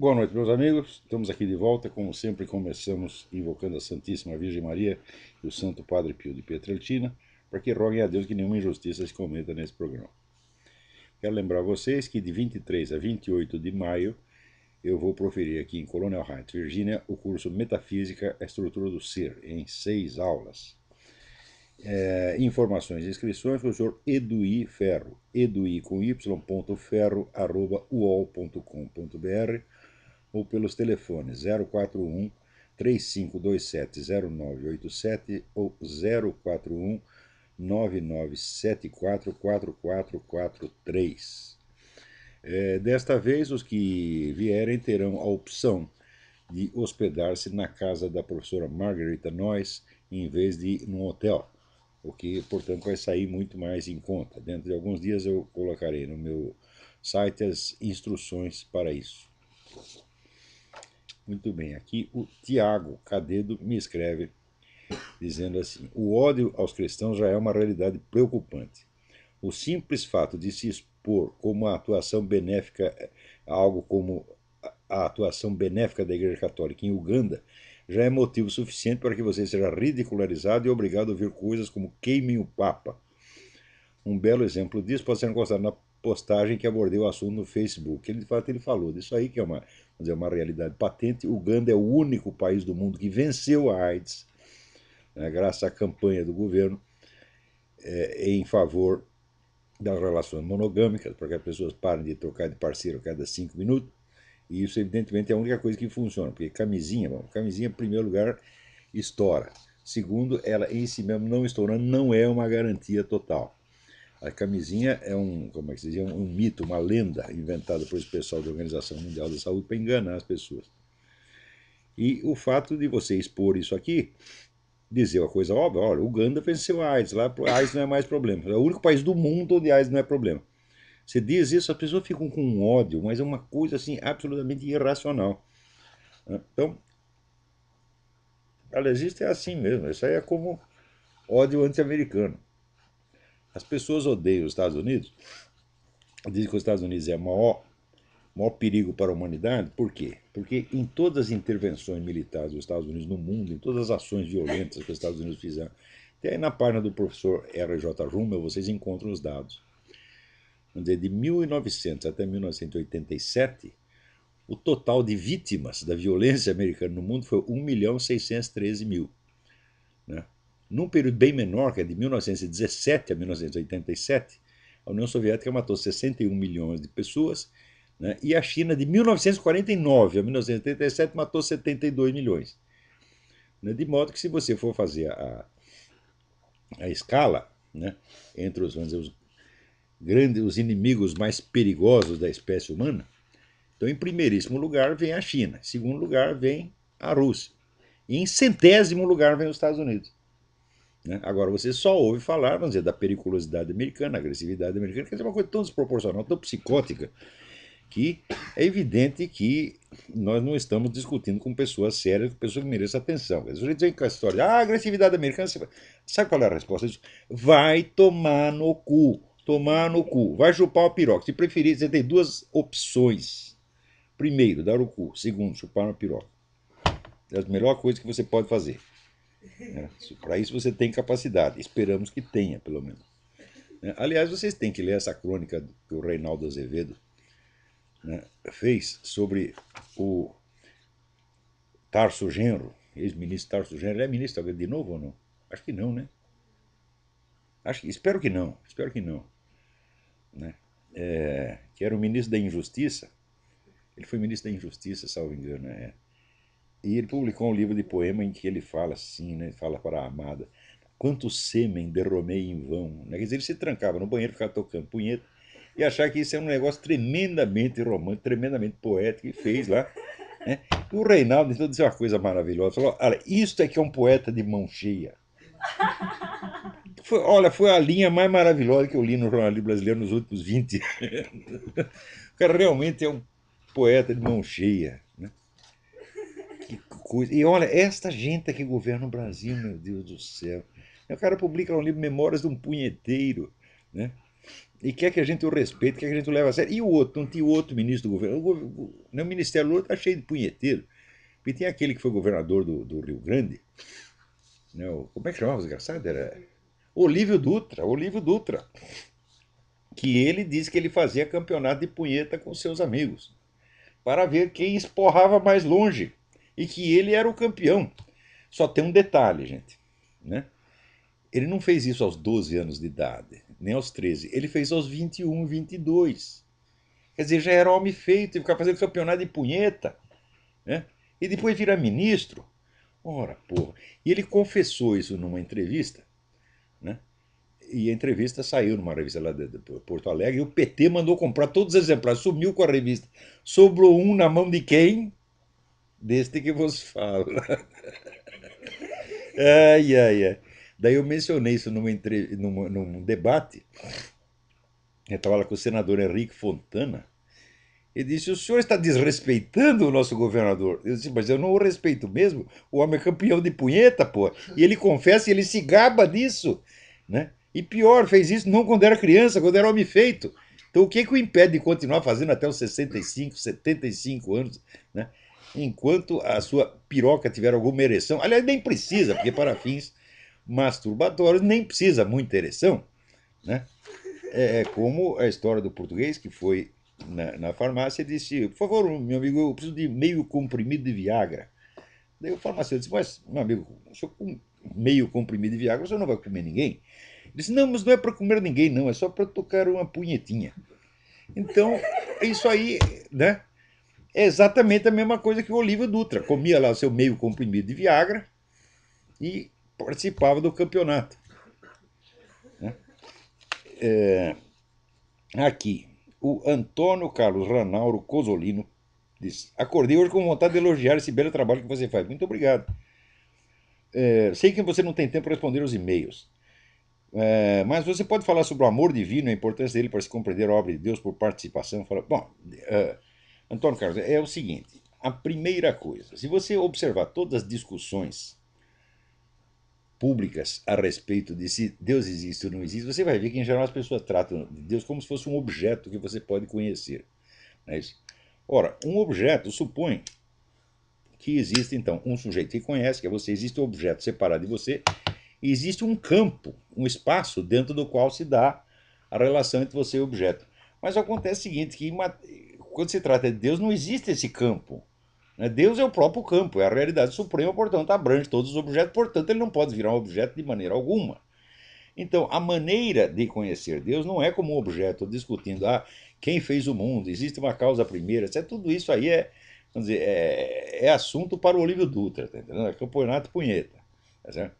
Boa noite, meus amigos. Estamos aqui de volta. Como sempre, começamos invocando a Santíssima Virgem Maria e o Santo Padre Pio de Pietrelcina, para que roguem a Deus que nenhuma injustiça se cometa nesse programa. Quero lembrar vocês que de 23 a 28 de maio eu vou proferir aqui em Colonial Heights, Virgínia, o curso Metafísica, a Estrutura do Ser, em 6 aulas. Informações e inscrições com o senhor Eduí Ferro, eduí com y.ferro, @uol.com.br, ou pelos telefones 041 3527 0987 ou 041 9974 4443. Desta vez, os que vierem terão a opção de hospedar-se na casa da professora Margarita Noyes em vez de ir num hotel, o que, portanto, vai sair muito mais em conta. Dentro de alguns dias eu colocarei no meu site as instruções para isso. Muito bem, aqui o Tiago Cadedo me escreve dizendo assim: o ódio aos cristãos já é uma realidade preocupante. O simples fato de se expor como a atuação benéfica, algo como a atuação benéfica da Igreja Católica em Uganda, já é motivo suficiente para que você seja ridicularizado e obrigado a ouvir coisas como queimem o Papa. Um belo exemplo disso pode ser encontrado na postagem que abordei o assunto no Facebook. Ele, de fato, ele falou disso aí, que é uma, vamos dizer, uma realidade patente. Uganda é o único país do mundo que venceu a AIDS, né, graças à campanha do governo em favor das relações monogâmicas, para que as pessoas parem de trocar de parceiro a cada 5 minutos. E isso, evidentemente, é a única coisa que funciona, porque camisinha, bom, camisinha, em primeiro lugar, estoura. Segundo, ela em si mesmo não estourando não é uma garantia total. A camisinha é como é que se diz, um mito, uma lenda inventada por esse pessoal da Organização Mundial da Saúde para enganar as pessoas. E o fato de você expor isso aqui, dizer uma coisa óbvia, olha, Uganda venceu a AIDS, lá a AIDS não é mais problema. É o único país do mundo onde a AIDS não é problema. Você diz isso, as pessoas ficam com um ódio, mas é uma coisa assim absolutamente irracional. Então, aliás, isso é assim mesmo, isso aí é como ódio anti-americano. As pessoas odeiam os Estados Unidos, dizem que os Estados Unidos é o maior perigo para a humanidade. Por quê? Porque em todas as intervenções militares dos Estados Unidos no mundo, em todas as ações violentas que os Estados Unidos fizeram, até aí na página do professor R.J. Rummel vocês encontram os dados. Vamos dizer, de 1900 até 1987, o total de vítimas da violência americana no mundo foi 1.613.000. Né? Num período bem menor, que é de 1917 a 1987, a União Soviética matou 61 milhões de pessoas, né? E a China, de 1949 a 1987, matou 72 milhões. Né? De modo que, se você for fazer a escala, né, entre os, vamos dizer, os inimigos mais perigosos da espécie humana, então, em primeiríssimo lugar vem a China, em segundo lugar vem a Rússia, e em centésimo lugar vem os Estados Unidos. Né? Agora, você só ouve falar, vamos dizer, da periculosidade americana, agressividade americana, que é uma coisa tão desproporcional, tão psicótica, que é evidente que nós não estamos discutindo com pessoas sérias, com pessoas que merecem atenção. A gente vem com a história, agressividade americana, sabe qual é a resposta disso? Vai tomar no cu, tomar no cu, vai chupar o piroca. Se preferir, você tem duas opções. Primeiro, dar o cu. Segundo, chupar uma piroca. É a melhor coisa que você pode fazer. Né? Para isso você tem capacidade. Esperamos que tenha, pelo menos. Aliás, vocês têm que ler essa crônica que o Reinaldo Azevedo, né, fez sobre o Tarso Genro, ex-ministro Tarso Genro. Ele é ministro de novo ou não? Acho que não, né? Espero que não. Espero que não. Né? Que era o ministro da Injustiça. Ele foi ministro da Injustiça, salvo engano. E ele publicou um livro de poema em que ele fala assim, né? Fala para a amada: quanto sêmen derramei em vão. Né? Quer dizer, ele se trancava no banheiro, ficava tocando punheta e achar que isso é um negócio tremendamente romântico, tremendamente poético, e fez lá. Né? E o Reinaldo então disse uma coisa maravilhosa: falou, olha, isto é que é um poeta de mão cheia. Foi a linha mais maravilhosa que eu li no jornalismo brasileiro nos últimos 20 anos. O cara realmente é um poeta de mão cheia. Né? Que coisa. E olha, esta gente que governa o Brasil, meu Deus do céu. O cara publica um livro, Memórias de um Punheteiro. Né? e quer que a gente o respeite, quer que a gente o leve a sério. E o outro, não tinha o outro ministro do governo. O Ministério Lula está cheio de punheteiro. Porque tem aquele que foi governador do Rio Grande, né? Como é que chamava o desgraçado? Era Olívio Dutra, que ele disse que ele fazia campeonato de punheta com seus amigos, para ver quem esporrava mais longe, e que ele era o campeão. Só tem um detalhe, gente, né? Ele não fez isso aos 12 anos de idade, nem aos 13. Ele fez aos 21, 22. Quer dizer, já era homem feito e ficava fazendo campeonato de punheta, né? E depois vira ministro. Ora, porra. E ele confessou isso numa entrevista, né? E a entrevista saiu numa revista lá de Porto Alegre, e o PT mandou comprar todos os exemplares, sumiu com a revista. Sobrou um na mão de quem? Deste que vos falo. Ai, ai, ai. Daí eu mencionei isso num debate. Eu estava lá com o senador Henrique Fontana. Ele disse: o senhor está desrespeitando o nosso governador. Eu disse: mas eu não o respeito mesmo. O homem é campeão de punheta, pô. E ele confessa e ele se gaba disso, né? E pior, fez isso não quando era criança, quando era homem feito. Então o que o impede de continuar fazendo até os 65, 75 anos, né? Enquanto a sua piroca tiver alguma ereção. Aliás, nem precisa, porque para fins masturbatórios nem precisa muita ereção, né? É como a história do português que foi na farmácia e disse: por favor, meu amigo, eu preciso de meio comprimido de Viagra. Daí o farmacêutico disse: mas, meu amigo, o senhor com meio comprimido de Viagra, o senhor não vai comer ninguém? Ele disse: não, mas não é para comer ninguém, não, é só para tocar uma punhetinha. Então, isso aí, né? É exatamente a mesma coisa que o Olívio Dutra. Comia lá o seu meio comprimido de Viagra e participava do campeonato, né? Aqui, o Antônio Carlos Ranauro Cosolino diz: acordei hoje com vontade de elogiar esse belo trabalho que você faz. Muito obrigado. Sei que você não tem tempo para responder os e-mails, mas você pode falar sobre o amor divino e a importância dele para se compreender a obra de Deus por participação. Bom, Antônio Carlos, é o seguinte: a primeira coisa, se você observar todas as discussões públicas a respeito de se Deus existe ou não existe, você vai ver que, em geral, as pessoas tratam de Deus como se fosse um objeto que você pode conhecer. Não é isso? Ora, um objeto supõe que existe, então, um sujeito que conhece, que é você, existe um objeto separado de você, e existe um campo, um espaço dentro do qual se dá a relação entre você e o objeto. Mas acontece o seguinte, que quando se trata de Deus, não existe esse campo. Deus é o próprio campo, é a realidade suprema, portanto, abrange todos os objetos, portanto, ele não pode virar um objeto de maneira alguma. Então, a maneira de conhecer Deus não é como um objeto discutindo, quem fez o mundo, existe uma causa primeira, tudo isso aí vamos dizer, é assunto para o Olívio Dutra, tá entendendo? É campeonato punheta. Tá certo?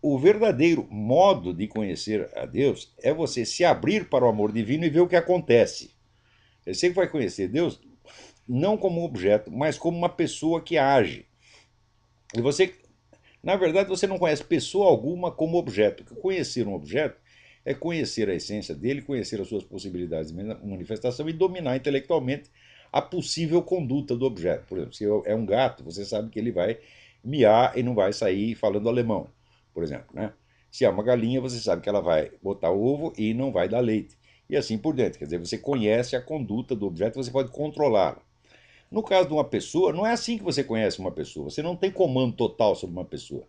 O verdadeiro modo de conhecer a Deus é você se abrir para o amor divino e ver o que acontece. Você vai conhecer Deus não como um objeto, mas como uma pessoa que age. E você, na verdade, você não conhece pessoa alguma como objeto. Porque conhecer um objeto é conhecer a essência dele, conhecer as suas possibilidades de manifestação e dominar intelectualmente a possível conduta do objeto. Por exemplo, se é um gato, você sabe que ele vai miar e não vai sair falando alemão, por exemplo, né? Se é uma galinha, você sabe que ela vai botar ovo e não vai dar leite. E assim por diante. Quer dizer, você conhece a conduta do objeto, você pode controlá-la. No caso de uma pessoa, não é assim que você conhece uma pessoa. Você não tem comando total sobre uma pessoa.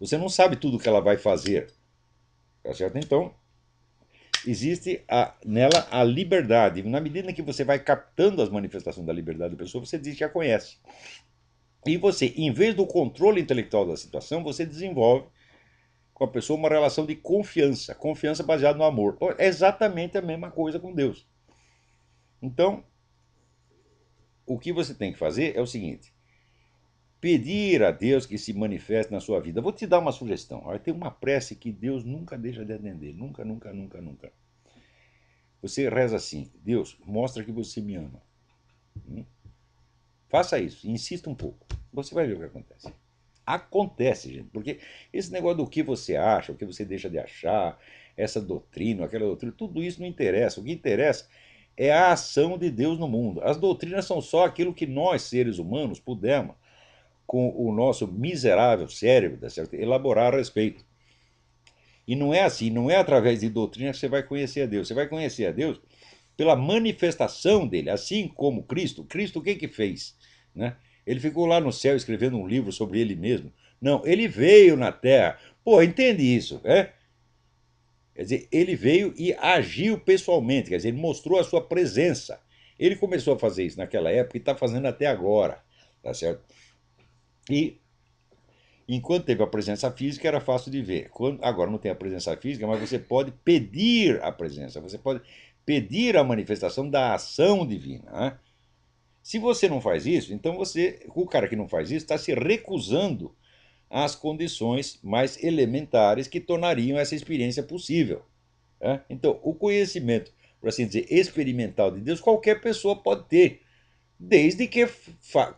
Você não sabe tudo o que ela vai fazer. Tá certo? Então, existe nela a liberdade. Na medida em que você vai captando as manifestações da liberdade da pessoa, você diz que a conhece. E você, em vez do controle intelectual da situação, você desenvolve com a pessoa uma relação de confiança. Confiança baseada no amor. É exatamente a mesma coisa com Deus. Então, o que você tem que fazer é o seguinte: pedir a Deus que se manifeste na sua vida. Vou te dar uma sugestão. Tem uma prece que Deus nunca deixa de atender. Nunca, nunca, nunca, nunca. Você reza assim: Deus, mostra que você me ama. Faça isso, insista um pouco. Você vai ver o que acontece. Acontece, gente, porque esse negócio do que você acha, o que você deixa de achar, essa doutrina, aquela doutrina, tudo isso não interessa. O que interessa é a ação de Deus no mundo. As doutrinas são só aquilo que nós, seres humanos, pudemos, com o nosso miserável cérebro, tá certo? Elaborar a respeito. E não é assim, não é através de doutrina que você vai conhecer a Deus. Você vai conhecer a Deus pela manifestação dele, assim como Cristo. Cristo o que que fez? Né? Ele ficou lá no céu escrevendo um livro sobre ele mesmo. Não, ele veio na terra. Pô, entende isso, né? Quer dizer, ele veio e agiu pessoalmente, quer dizer, ele mostrou a sua presença. Ele começou a fazer isso naquela época e está fazendo até agora, tá certo? E enquanto teve a presença física, era fácil de ver. Agora não tem a presença física, mas você pode pedir a presença, você pode pedir a manifestação da ação divina. Né? Se você não faz isso, então o cara que não faz isso está se recusando às condições mais elementares que tornariam essa experiência possível. Né? Então, o conhecimento, por assim dizer, experimental de Deus, qualquer pessoa pode ter, desde que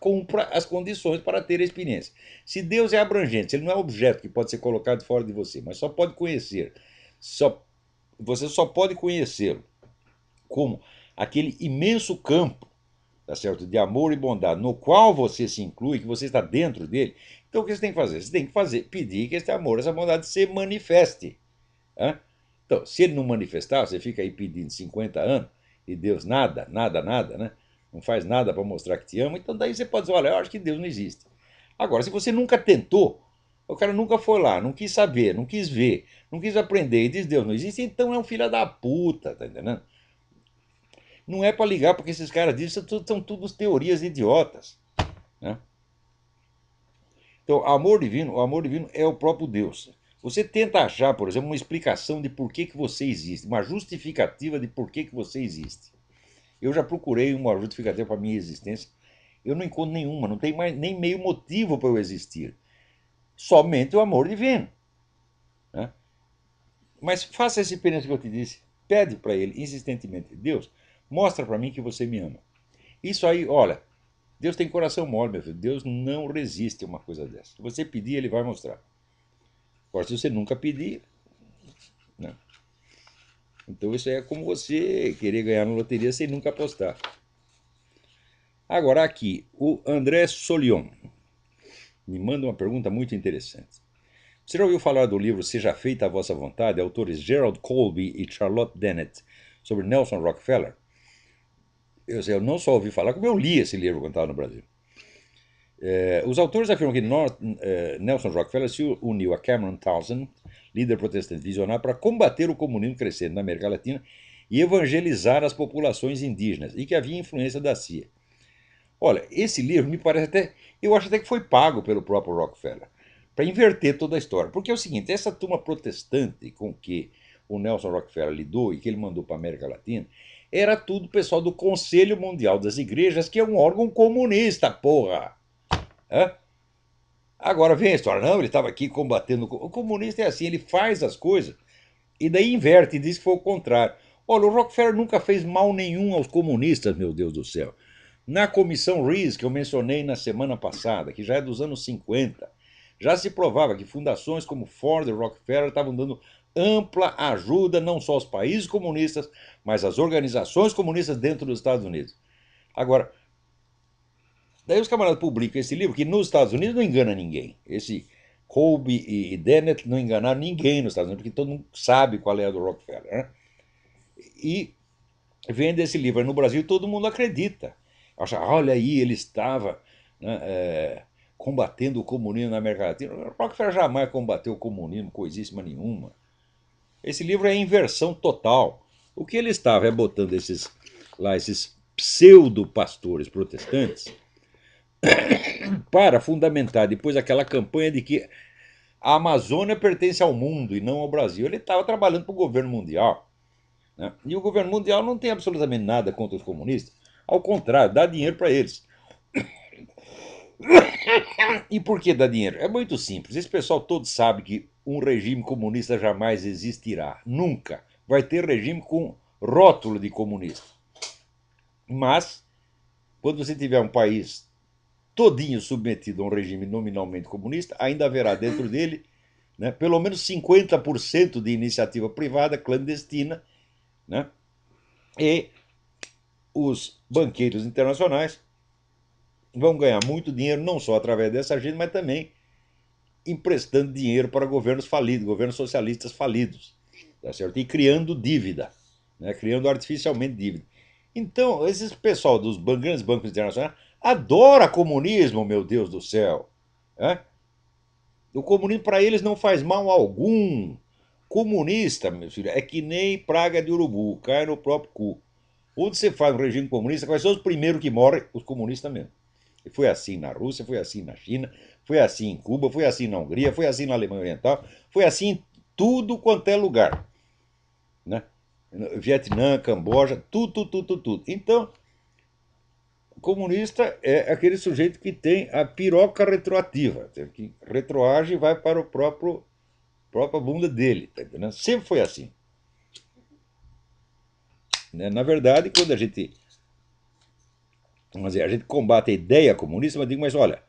cumpra as condições para ter a experiência. Se Deus é abrangente, se ele não é objeto que pode ser colocado fora de você, mas só pode conhecer, você só pode conhecê-lo como aquele imenso campo, tá certo, de amor e bondade, no qual você se inclui, que você está dentro dele. Então o que você tem que fazer? Você tem que pedir que esse amor, essa bondade se manifeste. Né? Então, se ele não manifestar, você fica aí pedindo 50 anos e Deus nada, nada, nada, né? Não faz nada para mostrar que te ama, então daí você pode dizer, olha, eu acho que Deus não existe. Agora, se você nunca tentou, o cara nunca foi lá, não quis saber, não quis ver, não quis aprender e diz Deus não existe, então é um filho da puta, tá entendendo? Não é para ligar porque esses caras dizem, são tudo teorias idiotas. Né? Então, o amor divino é o próprio Deus. Você tenta achar, por exemplo, uma explicação de por que você existe, uma justificativa de por que você existe. Eu já procurei uma justificativa para a minha existência, eu não encontro nenhuma, não tem mais nem meio motivo para eu existir. Somente o amor divino. Né? Mas faça essa experiência que eu te disse. Pede para ele insistentemente, Deus, mostra para mim que você me ama. Isso aí, olha, Deus tem coração mole, meu filho. Deus não resiste a uma coisa dessa. Se você pedir, ele vai mostrar. Agora, se você nunca pedir, não. Então isso é como você querer ganhar na loteria sem nunca apostar. Agora aqui, o André Solion me manda uma pergunta muito interessante. Você já ouviu falar do livro Seja Feita a Vossa Vontade, autores Gerald Colby e Charlotte Dennett, sobre Nelson Rockefeller? Eu não só ouvi falar, como eu li esse livro quando estava no Brasil. Os autores afirmam que Nelson Rockefeller se uniu a Cameron Townsend, líder protestante visionário, para combater o comunismo crescente na América Latina e evangelizar as populações indígenas, e que havia influência da CIA. Olha, esse livro me parece até. Eu acho até que foi pago pelo próprio Rockefeller, para inverter toda a história. Porque é o seguinte: essa turma protestante com que o Nelson Rockefeller lidou e que ele mandou para a América Latina, era tudo pessoal do Conselho Mundial das Igrejas, que é um órgão comunista, porra! Hã? Agora vem a história, não, ele estava aqui combatendo. O comunista é assim, ele faz as coisas e daí inverte e diz que foi o contrário. Olha, o Rockefeller nunca fez mal nenhum aos comunistas, meu Deus do céu. Na comissão Rees, que eu mencionei na semana passada, que já é dos anos 50, já se provava que fundações como Ford e Rockefeller estavam dando ampla ajuda não só aos países comunistas, mas às organizações comunistas dentro dos Estados Unidos. Agora, daí os camaradas publicam esse livro, que nos Estados Unidos não engana ninguém. Esse Colby e Dennett não enganaram ninguém nos Estados Unidos, porque todo mundo sabe qual é a do Rockefeller. Né? E vende esse livro no Brasil e todo mundo acredita. Acha, olha aí, ele estava, né, combatendo o comunismo na América Latina. O Rockefeller jamais combateu o comunismo, coisíssima nenhuma. Esse livro é inversão total. O que ele estava é botando esses pseudo-pastores protestantes para fundamentar depois aquela campanha de que a Amazônia pertence ao mundo e não ao Brasil. Ele estava trabalhando para o governo mundial. Né? E o governo mundial não tem absolutamente nada contra os comunistas. Ao contrário, dá dinheiro para eles. E por que dá dinheiro? É muito simples. Esse pessoal todo sabe que um regime comunista jamais existirá. Nunca. Vai ter regime com rótulo de comunista. Mas, quando você tiver um país todinho submetido a um regime nominalmente comunista, ainda haverá dentro dele, né, pelo menos 50% de iniciativa privada clandestina, né, e os banqueiros internacionais vão ganhar muito dinheiro, não só através dessa gente, mas também emprestando dinheiro para governos falidos, governos socialistas falidos, tá certo? E criando dívida, né? Criando artificialmente dívida. Então, esse pessoal dos grandes bancos internacionais adora comunismo, meu Deus do céu. Né? O comunismo para eles não faz mal algum. Comunista, meu filho, é que nem praga de urubu, cai no próprio cu. Onde você faz um regime comunista, quais são os primeiros que morrem? Os comunistas mesmo. E foi assim na Rússia, foi assim na China, foi assim em Cuba, foi assim na Hungria, foi assim na Alemanha Oriental, foi assim em tudo quanto é lugar. Né? Vietnã, Camboja, tudo. Então, comunista é aquele sujeito que tem a piroca retroativa, que retroage e vai para o própria bunda dele. Tá entendendo? Sempre foi assim. Né? Na verdade, quando a gente combate a ideia comunista, mas digo, mas olha,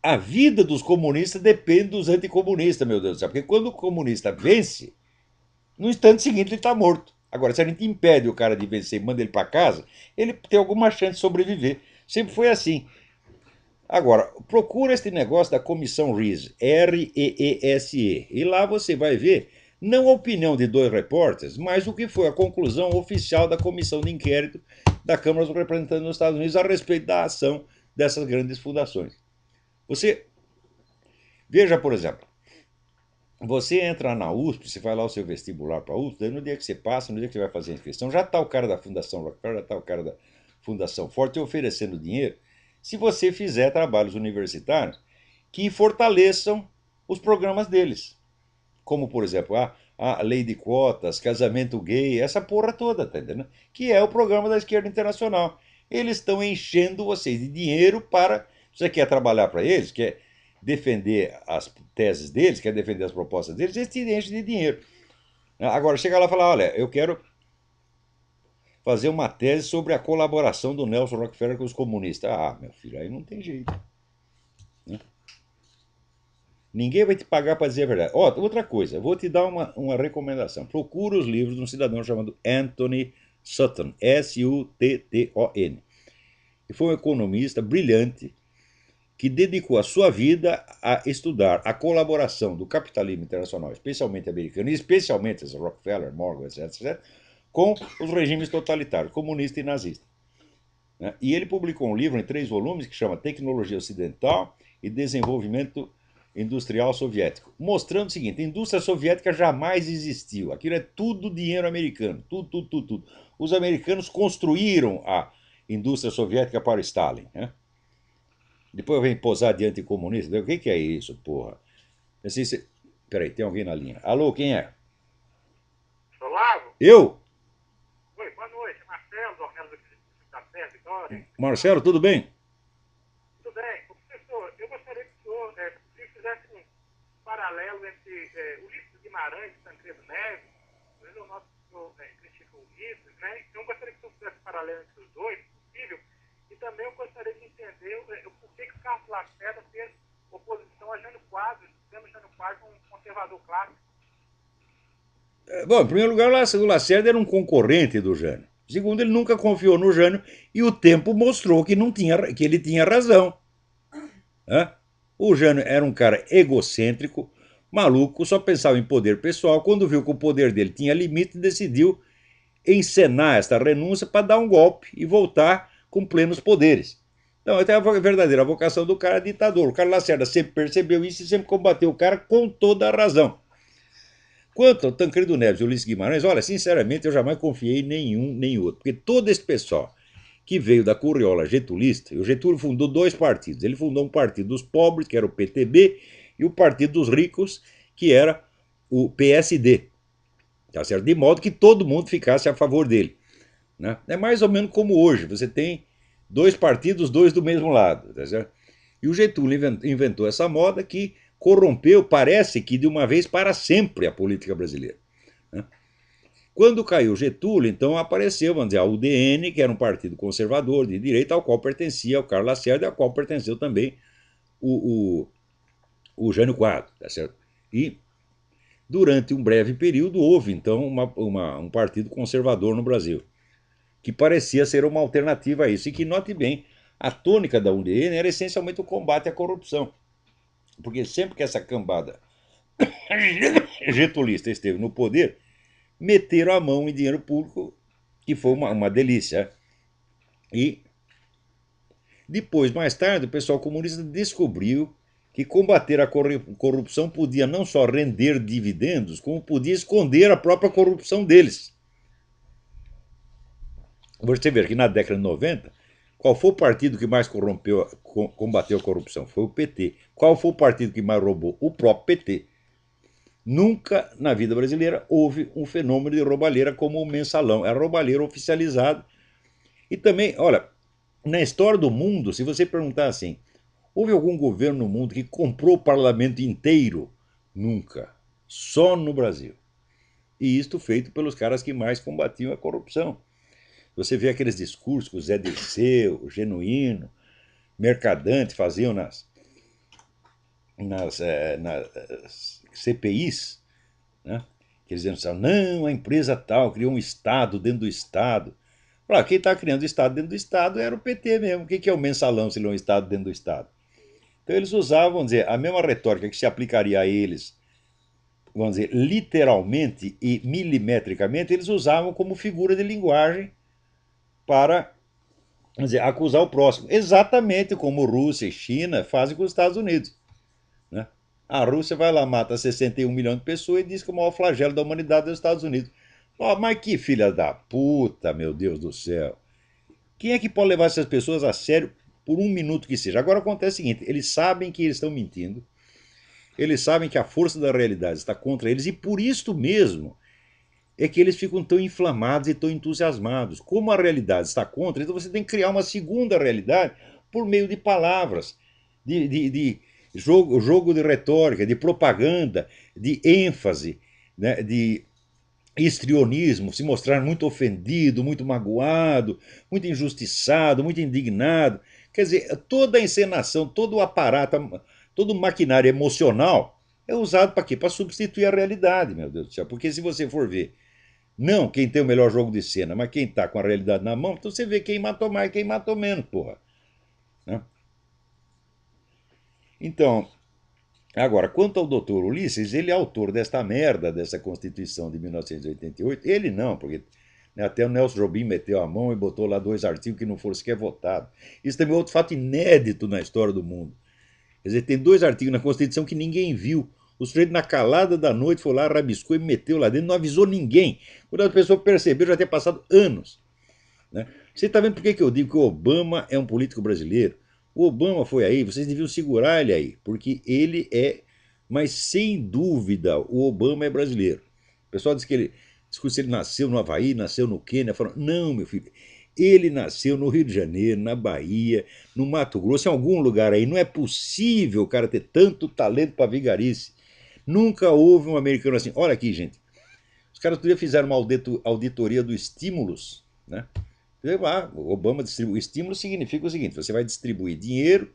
a vida dos comunistas depende dos anticomunistas, meu Deus do céu. Porque quando o comunista vence, no instante seguinte ele está morto. Agora, se a gente impede o cara de vencer e manda ele para casa, ele tem alguma chance de sobreviver. Sempre foi assim. Agora, procura este negócio da comissão REESE, REESE, e lá você vai ver não a opinião de dois repórteres, mas o que foi a conclusão oficial da comissão de inquérito da Câmara dos Representantes dos Estados Unidos a respeito da ação dessas grandes fundações. Você veja, por exemplo, você entra na USP, você vai lá o seu vestibular para a USP, daí no dia que você passa, no dia que você vai fazer a inscrição, já está o cara da Fundação Rockefeller, já está o cara da Fundação Ford te oferecendo dinheiro se você fizer trabalhos universitários que fortaleçam os programas deles. Como, por exemplo, a lei de cotas, casamento gay, essa porra toda, tá entendendo? Que é o programa da esquerda internacional. Eles estão enchendo vocês de dinheiro para. Você quer trabalhar para eles, quer defender as teses deles, quer defender as propostas deles, eles te enchem de dinheiro. Agora, chega lá e fala: olha, eu quero fazer uma tese sobre a colaboração do Nelson Rockefeller com os comunistas. Ah, meu filho, aí não tem jeito. Né? Ninguém vai te pagar para dizer a verdade. Outra coisa, vou te dar uma recomendação. Procura os livros de um cidadão chamado Anthony Sutton, Sutton. E foi um economista brilhante que dedicou a sua vida a estudar a colaboração do capitalismo internacional, especialmente americano, e especialmente esse Rockefeller, Morgan, etc., com os regimes totalitários, comunista e nazista. E ele publicou um livro em 3 volumes que chama Tecnologia Ocidental e Desenvolvimento Industrial Soviético, mostrando o seguinte: a indústria soviética jamais existiu. Aquilo é tudo dinheiro americano, tudo. Os americanos construíram a indústria soviética para o Stalin. Né? Depois vem posar de anticomunista. O que é isso, porra? Assim, peraí, tem alguém na linha. Alô, quem é? Olavo? Eu? Oi, boa noite. Marcelo, do Organelo da Terra, Vitória. Marcelo, tudo bem? Tudo bem. Professor, eu gostaria que o senhor fizesse um paralelo entre Ulisses Guimarães e Tancredo Neves. O nosso senhor critica o Ulisses, né? Então eu gostaria que o senhor fizesse um paralelo entre os dois, se possível. E também eu gostaria de entender o porquê que o Carlos Lacerda fez oposição a Jânio Quadros, sendo Jânio Quadros um conservador clássico. Bom, em primeiro lugar, o Lacerda era um concorrente do Jânio. Segundo, ele nunca confiou no Jânio e o tempo mostrou que, que ele tinha razão. Né? O Jânio era um cara egocêntrico, maluco, só pensava em poder pessoal. Quando viu que o poder dele tinha limite, decidiu encenar esta renúncia para dar um golpe e voltar com plenos poderes. Então, até a verdadeira vocação do cara é ditador. O Carlos Lacerda sempre percebeu isso e sempre combateu o cara com toda a razão. Quanto ao Tancredo Neves e Ulisses Guimarães, olha, sinceramente, eu jamais confiei em nenhum nem outro. Porque todo esse pessoal que veio da curriola getulista, e o Getúlio fundou 2 partidos. Ele fundou um partido dos pobres, que era o PTB, e o partido dos ricos, que era o PSD. Tá certo? De modo que todo mundo ficasse a favor dele. Né? É mais ou menos como hoje, você tem 2 partidos, 2 do mesmo lado. Tá certo? E o Getúlio inventou essa moda que corrompeu, parece que de uma vez para sempre, a política brasileira. Né? Quando caiu Getúlio, então apareceu, vamos dizer, a UDN, que era um partido conservador de direita, ao qual pertencia o Carlos Lacerda, ao qual pertenceu também o Jânio Quadros. Tá certo? E durante um breve período houve, então, um partido conservador no Brasil, que parecia ser uma alternativa a isso. E que, note bem, a tônica da UDN era essencialmente o combate à corrupção. Porque sempre que essa cambada getulista esteve no poder, meteram a mão em dinheiro público, que foi uma delícia. E depois, mais tarde, o pessoal comunista descobriu que combater a corrupção podia não só render dividendos, como podia esconder a própria corrupção deles. Você vê que na década de 90, qual foi o partido que mais combateu a corrupção? Foi o PT. Qual foi o partido que mais roubou? O próprio PT. Nunca na vida brasileira houve um fenômeno de roubalheira como o mensalão. É roubalheira oficializada. E também, olha, na história do mundo, se você perguntar assim, houve algum governo no mundo que comprou o parlamento inteiro? Nunca. Só no Brasil. E isto feito pelos caras que mais combatiam a corrupção. Você vê aqueles discursos que o Zé Dirceu, o Genuíno, Mercadante faziam nas CPIs, né? Que eles diziam assim, não, a empresa tal criou um Estado dentro do Estado. Quem está criando o Estado dentro do Estado era o PT mesmo. O que é o mensalão se ele é um Estado dentro do Estado? Então eles usavam, vamos dizer, a mesma retórica que se aplicaria a eles, vamos dizer, literalmente e milimetricamente, eles usavam como figura de linguagem para, vamos dizer, acusar o próximo. Exatamente como Rússia e China fazem com os Estados Unidos. Né? A Rússia vai lá, mata 61 milhões de pessoas e diz que o maior flagelo da humanidade é os Estados Unidos. Oh, mas que filha da puta, meu Deus do céu. Quem é que pode levar essas pessoas a sério por um minuto que seja? Agora acontece o seguinte: eles sabem que eles estão mentindo, eles sabem que a força da realidade está contra eles e por isso mesmo é que eles ficam tão inflamados e tão entusiasmados. Como a realidade está contra, então você tem que criar uma segunda realidade por meio de palavras, de jogo de retórica, de propaganda, de ênfase, né, de histrionismo, se mostrar muito ofendido, muito magoado, muito injustiçado, muito indignado. Quer dizer, toda a encenação, todo o aparato, todo o maquinário emocional é usado para quê? Para substituir a realidade, meu Deus do céu. Porque se você for ver, não quem tem o melhor jogo de cena, mas quem está com a realidade na mão, então você vê quem matou mais, quem matou menos, porra. Né? Então, agora, quanto ao doutor Ulisses, ele é autor desta merda, dessa Constituição de 1988. Ele não, porque né, até o Nelson Jobim meteu a mão e botou lá 2 artigos que não foram sequer votados. Isso também é outro fato inédito na história do mundo. Quer dizer, tem 2 artigos na Constituição que ninguém viu. O sujeito, na calada da noite, foi lá, rabiscou e meteu lá dentro, não avisou ninguém. Quando a pessoa percebeu, já tinha passado anos. Né? Você está vendo por que eu digo que o Obama é um político brasileiro? O Obama foi aí, vocês deviam segurar ele aí, porque ele é, mas sem dúvida, o Obama é brasileiro. O pessoal diz que ele, discute se ele nasceu no Havaí, nasceu no Quênia. Falam, não, meu filho, ele nasceu no Rio de Janeiro, na Bahia, no Mato Grosso, em algum lugar aí. Não é possível o cara ter tanto talento para vigarice. Nunca houve um americano assim. Olha aqui, gente. Os caras outro dia fizeram uma auditoria do estímulos, né? O Obama distribui. Estímulo significa o seguinte: você vai distribuir dinheiro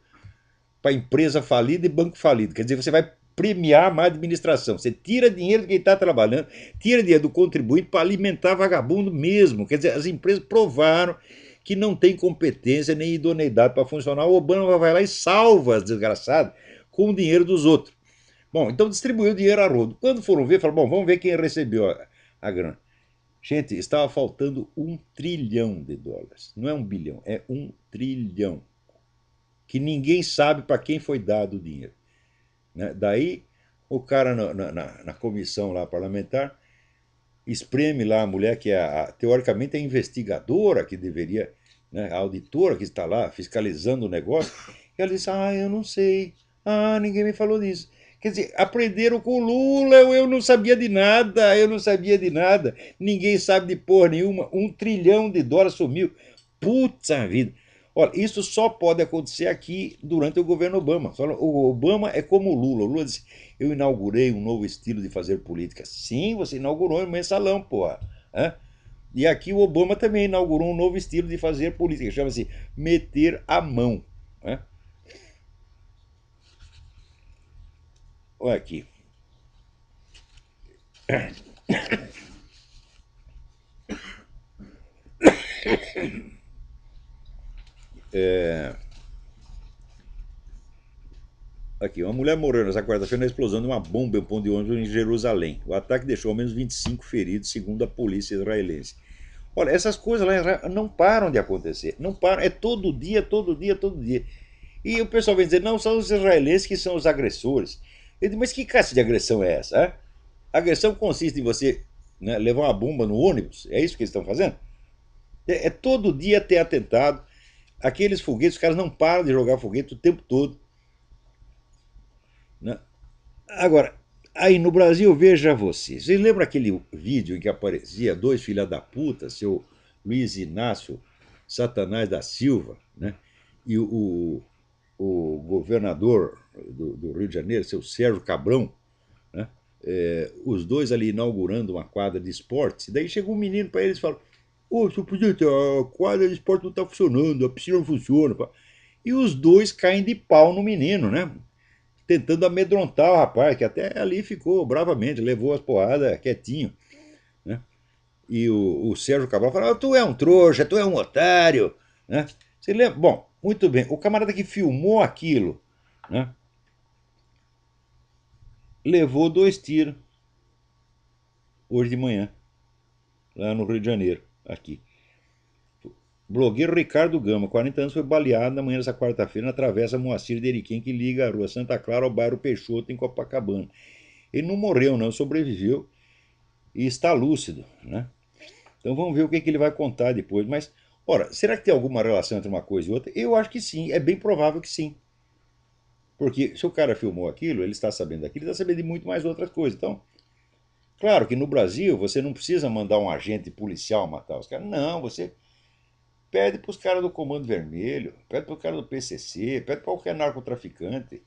para empresa falida e banco falido. Quer dizer, você vai premiar a má administração. Você tira dinheiro de quem está trabalhando, tira dinheiro do contribuinte para alimentar vagabundo mesmo. Quer dizer, as empresas provaram que não tem competência nem idoneidade para funcionar. O Obama vai lá e salva as desgraçadas com o dinheiro dos outros. Bom, então distribuiu o dinheiro a rodo. Quando foram ver, falaram, bom, vamos ver quem recebeu a grana. Gente, estava faltando US$ 1 trilhão. Não é 1 bilhão, é 1 trilhão. Que ninguém sabe para quem foi dado o dinheiro. Né? Daí o cara na comissão lá parlamentar espreme lá a mulher que é teoricamente a investigadora que deveria, né, a auditora que está lá fiscalizando o negócio, e ela diz, eu não sei, ninguém me falou disso. Quer dizer, aprenderam com o Lula, eu não sabia de nada, eu não sabia de nada, ninguém sabe de porra nenhuma, US$ 1 trilhão sumiu. Puta vida. Olha, isso só pode acontecer aqui durante o governo Obama. O Obama é como o Lula. O Lula disse, eu inaugurei um novo estilo de fazer política. Sim, você inaugurou um mensalão, porra. Hã? E aqui o Obama também inaugurou um novo estilo de fazer política. Chama-se meter a mão. Né? Olha aqui. Aqui, uma mulher morreu nessa quarta-feira na explosão de uma bomba em um ponto de ônibus em Jerusalém. O ataque deixou ao menos 25 feridos, segundo a polícia israelense. Olha, essas coisas lá em Israel não param de acontecer. Não param. É todo dia, todo dia, todo dia. E o pessoal vem dizer, não, são os israelenses que são os agressores. Eu digo, mas que caça de agressão é essa? Hein? A agressão consiste em você, né, levar uma bomba no ônibus. É isso que eles estão fazendo? É todo dia ter atentado. Aqueles foguetes, os caras não param de jogar foguete o tempo todo. Né? Agora, aí no Brasil, veja você. Vocês lembram aquele vídeo em que aparecia dois filha da puta, seu Luiz Inácio Satanás da Silva, né? E o governador do Rio de Janeiro, seu Sérgio Cabrão, né? Os dois ali inaugurando uma quadra de esportes. Daí chegou um menino para eles e falou: Ô, senhor presidente, a quadra de esporte não está funcionando, a piscina não funciona. E os dois caem de pau no menino, né? Tentando amedrontar o rapaz, que até ali ficou bravamente, levou as porradas quietinho. Né? E o Sérgio Cabral falou: tu é um trouxa, tu é um otário. Né? Você lembra? Bom, muito bem. O camarada que filmou aquilo, né, levou 2 tiros hoje de manhã, lá no Rio de Janeiro, aqui. Blogueiro Ricardo Gama, 40 anos, foi baleado na manhã dessa quarta-feira na travessa Moacir de Eriquim, que liga a rua Santa Clara ao bairro Peixoto, em Copacabana. Ele não morreu, não, sobreviveu e está lúcido, né? Então vamos ver o que ele vai contar depois. Mas, ora, será que tem alguma relação entre uma coisa e outra? Eu acho que sim, é bem provável que sim. Porque se o cara filmou aquilo, ele está sabendo daquilo, ele está sabendo de muito mais outras coisas. Então, claro que no Brasil você não precisa mandar um agente policial matar os caras. Não, você pede para os caras do Comando Vermelho, pede para o cara do PCC, pede para qualquer narcotraficante.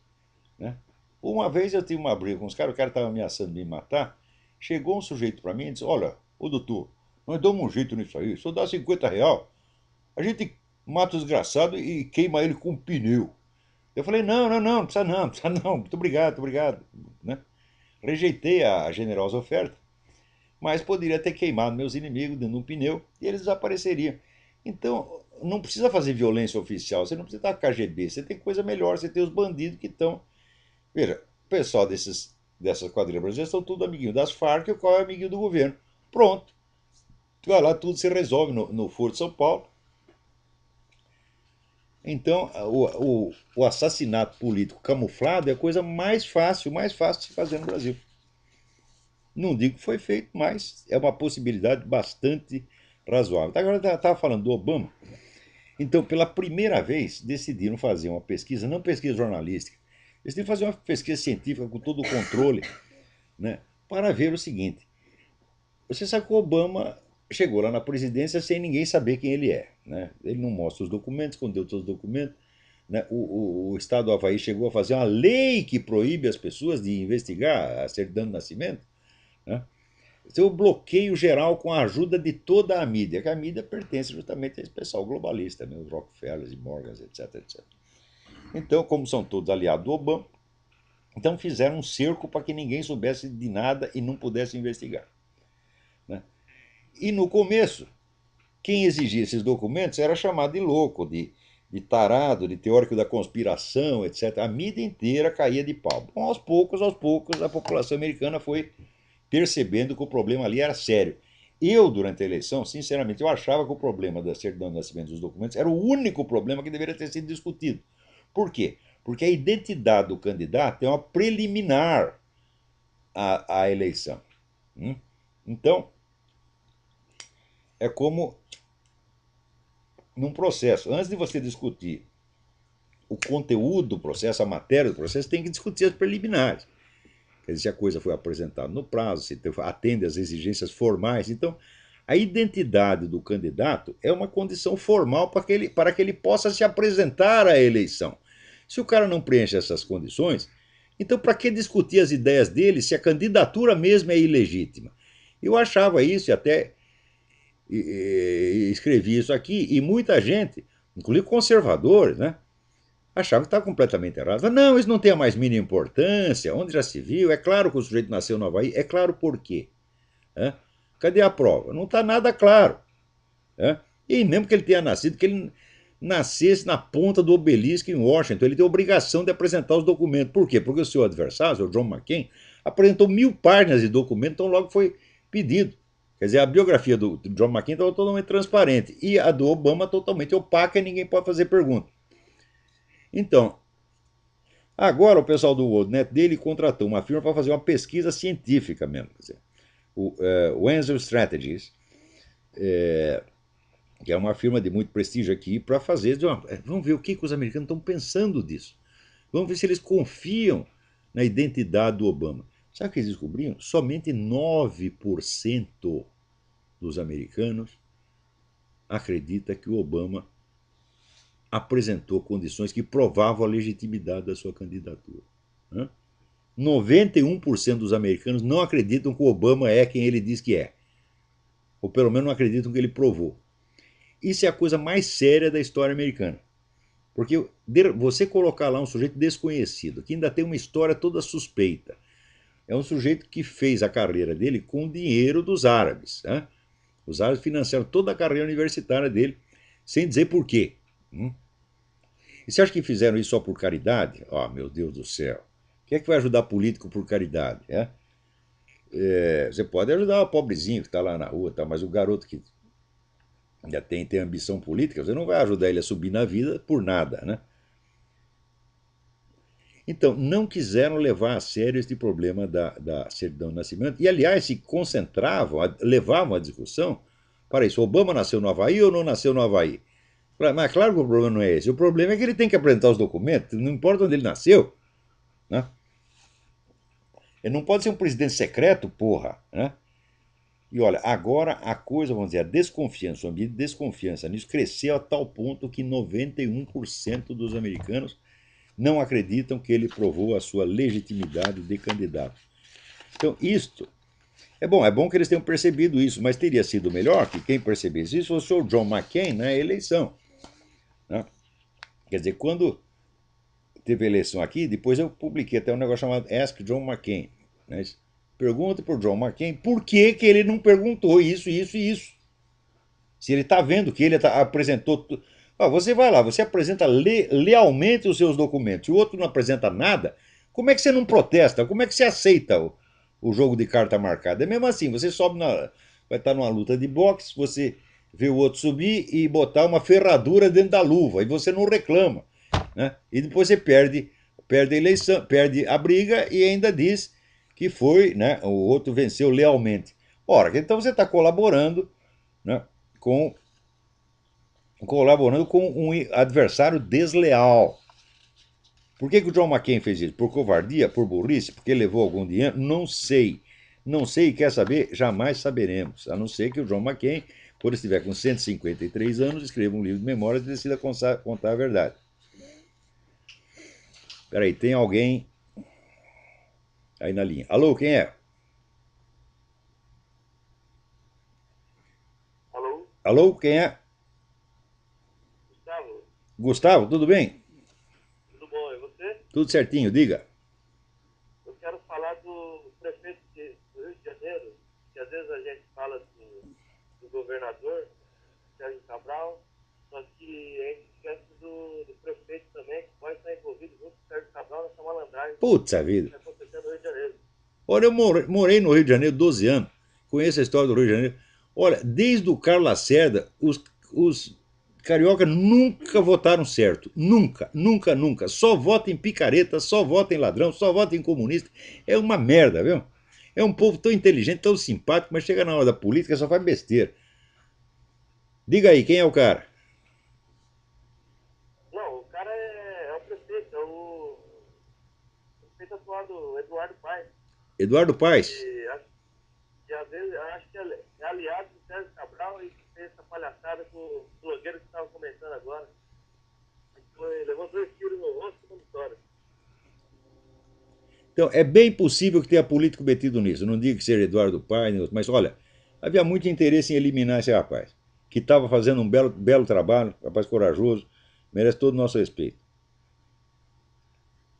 Né? Uma vez eu tive uma briga com os caras, o cara estava ameaçando me matar. Chegou um sujeito para mim e disse: Olha, ô doutor, nós damos um jeito nisso aí, só dá R$ 50, a gente mata o desgraçado e queima ele com um pneu. Eu falei: Não, não, não, não precisa não, não precisa não, muito obrigado, muito obrigado. Né? Rejeitei a generosa oferta, mas poderia ter queimado meus inimigos dentro de um pneu e eles desapareceriam. Então, não precisa fazer violência oficial, você não precisa estar KGB, você tem coisa melhor, você tem os bandidos que estão. Veja, o pessoal dessas quadrilhas brasileiras são tudo amiguinho das Farc, o qual é amiguinho do governo. Pronto. Vai lá, tudo se resolve no Foro de São Paulo. Então, o assassinato político camuflado é a coisa mais fácil de se fazer no Brasil. Não digo que foi feito, mas é uma possibilidade bastante razoável. Agora, eu estava falando do Obama. Então, pela primeira vez, decidiram fazer uma pesquisa, não pesquisa jornalística, decidiram fazer uma pesquisa científica com todo o controle, né, para ver o seguinte. Você sabe que o Obama chegou lá na presidência sem ninguém saber quem ele é. Né? Ele não mostra os documentos, escondeu todos os documentos. Né? O Estado do Havaí chegou a fazer uma lei que proíbe as pessoas de investigar a certidão de nascimento. Né? Então, o bloqueio geral com a ajuda de toda a mídia, que a mídia pertence justamente a esse pessoal globalista, né? Os Rockefellers e Morgans, etc, etc. Então, como são todos aliados do Obama, então fizeram um cerco para que ninguém soubesse de nada e não pudesse investigar. Né? E no começo, quem exigia esses documentos era chamado de louco, de tarado, de teórico da conspiração, etc. A mídia inteira caía de pau. Bom, aos poucos, a população americana foi percebendo que o problema ali era sério. Eu, durante a eleição, sinceramente, eu achava que o problema da certidão de nascimento dos documentos era o único problema que deveria ter sido discutido. Por quê? Porque a identidade do candidato é uma preliminar à eleição. Então, é como num processo. Antes de você discutir o conteúdo do processo, a matéria do processo, tem que discutir as preliminares. Quer dizer, se a coisa foi apresentada no prazo, se atende às exigências formais. Então, a identidade do candidato é uma condição formal para que ele possa se apresentar à eleição. Se o cara não preenche essas condições, então para que discutir as ideias dele se a candidatura mesmo é ilegítima? Eu achava isso e até escrevi isso aqui, e muita gente, inclusive conservadores, né, achava que estava completamente errado. Não, isso não tem a mais mínima importância, onde já se viu, é claro que o sujeito nasceu no Havaí, é claro por quê. Né? Cadê a prova? Não está nada claro. Né? E mesmo que ele tenha nascido, que ele nascesse na ponta do obelisco em Washington. Ele tem a obrigação de apresentar os documentos. Por quê? Porque o seu adversário, o John McCain, apresentou 1000 páginas de documento, então logo foi pedido. Quer dizer, a biografia do John McCain estava totalmente transparente e a do Obama totalmente opaca e ninguém pode fazer pergunta. Então, agora o pessoal do WorldNet dele contratou uma firma para fazer uma pesquisa científica mesmo. Quer dizer, o Ansel Strategies, que é uma firma de muito prestígio aqui, para fazer. Vamos ver o que os americanos estão pensando disso. Vamos ver se eles confiam na identidade do Obama. Sabe o que eles descobriram? Somente 9% dos americanos acredita que o Obama apresentou condições que provavam a legitimidade da sua candidatura. 91% dos americanos não acreditam que o Obama é quem ele diz que é. Ou pelo menos não acreditam que ele provou. Isso é a coisa mais séria da história americana. Porque você colocar lá um sujeito desconhecido, que ainda tem uma história toda suspeita, é um sujeito que fez a carreira dele com o dinheiro dos árabes. Né? Os árabes financiaram toda a carreira universitária dele, sem dizer por quê. E você acha que fizeram isso só por caridade? Oh, meu Deus do céu. Quem é que vai ajudar político por caridade? Você pode ajudar o pobrezinho que está lá na rua, tá? Mas o garoto que ainda tem ambição política, você não vai ajudar ele a subir na vida por nada, né? Então, não quiseram levar a sério este problema da certidão de nascimento e, aliás, se concentravam, levavam a discussão para isso. Obama nasceu no Havaí ou não nasceu no Havaí? Mas claro que o problema não é esse. O problema é que ele tem que apresentar os documentos, não importa onde ele nasceu. Né? Ele não pode ser um presidente secreto, porra. Né? E olha, agora a coisa, vamos dizer, a desconfiança, o ambiente de desconfiança nisso cresceu a tal ponto que 91% dos americanos não acreditam que ele provou a sua legitimidade de candidato. Então, isto é bom que eles tenham percebido isso, mas teria sido melhor que quem percebesse isso fosse o John McCain na eleição. Né? Quer dizer, quando teve eleição aqui, depois eu publiquei até um negócio chamado Ask John McCain. Né? Pergunta para o John McCain por que ele não perguntou isso, isso e isso. Se ele está vendo que ele apresentou. Você vai lá, você apresenta lealmente os seus documentos e o outro não apresenta nada, como é que você não protesta? Como é que você aceita o jogo de carta marcada? É mesmo assim, você sobe vai estar numa luta de boxe, você vê o outro subir e botar uma ferradura dentro da luva e você não reclama. Né? E depois você perde a eleição, perde a briga e ainda diz que foi, né, o outro venceu lealmente. Ora, então você está colaborando, né, colaborando com um adversário desleal. Por que o John McCain fez isso? Por covardia? Por burrice? Porque levou algum dinheiro? Não sei. Não sei e quer saber? Jamais saberemos. A não ser que o John McCain, quando estiver com 153 anos, escreva um livro de memórias e decida contar a verdade. Peraí, tem alguém aí na linha. Alô, quem é? Alô? Alô, quem é? Gustavo? Gustavo, tudo bem? Tudo bom? E você? Tudo certinho, diga. Eu quero falar do prefeito do Rio de Janeiro, que às vezes a gente fala do governador, Sérgio Cabral, só que a gente esquece do prefeito também, que pode estar envolvido junto com o Sérgio Cabral nessa malandragem Putz a que vida. está acontecendo no Rio de Janeiro. Olha, eu morei no Rio de Janeiro 12 anos. Conheço a história do Rio de Janeiro. Olha, desde o Carlos Lacerda, os carioca nunca votaram certo. Nunca, nunca, nunca. Só vota em picareta, só vota em ladrão, só vota em comunista. É uma merda, viu? É um povo tão inteligente, tão simpático, mas chega na hora da política só faz besteira. Diga aí, quem é o cara? Não, o cara é o prefeito, é o prefeito atual do Eduardo Paes. Eduardo Paes. E às vezes eu acho que é aliado do Sérgio Cabral e que fez essa palhaçada com o blogueiro que estava comentando agora. Levou 2 tiros no rosto e uma vitória. Então, é bem possível que tenha político metido nisso. Não digo que seja Eduardo Paes, mas olha, havia muito interesse em eliminar esse rapaz, que estava fazendo um belo trabalho, rapaz corajoso, merece todo o nosso respeito.